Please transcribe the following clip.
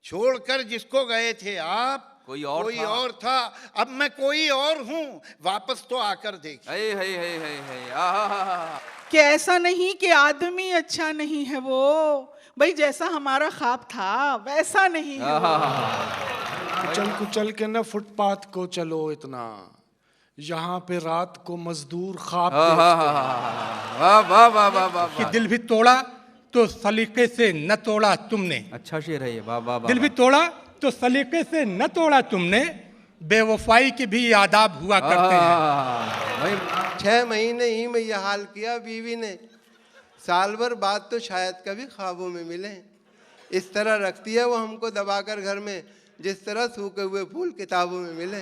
छोड़कर जिसको गए थे आप कोई और था। अब मैं कोई और हूँ, वापस तो आकर देखिए। है आहा। कि ऐसा नहीं कि आदमी अच्छा नहीं है वो, भाई जैसा हमारा ख्वाब था वैसा नहीं है वो। कुचल कुचल के न फुटपाथ को चलो इतना, यहाँ पे रात को मजदूर ख्वाब देखते हैं। वाह वाह वाह वाह वाह कि दिल भी तोड़ा तो सलीके से न तोड़ा तुमने, अच्छा शेर है ये, वाह वाह वाह। दिल भी तोड़ा तो सलीके से न तोड़ा तुमने, बेवफाई के भी आदाब हुआ करते हैं। भाई 6 महीने ही में यह हाल किया बीवी ने, साल भर बाद तो शायद कभी ख्वाबों में मिले। इस तरह रखती है वो हमको दबाकर घर में, जिस तरह सूखे हुए फूल किताबों में मिले।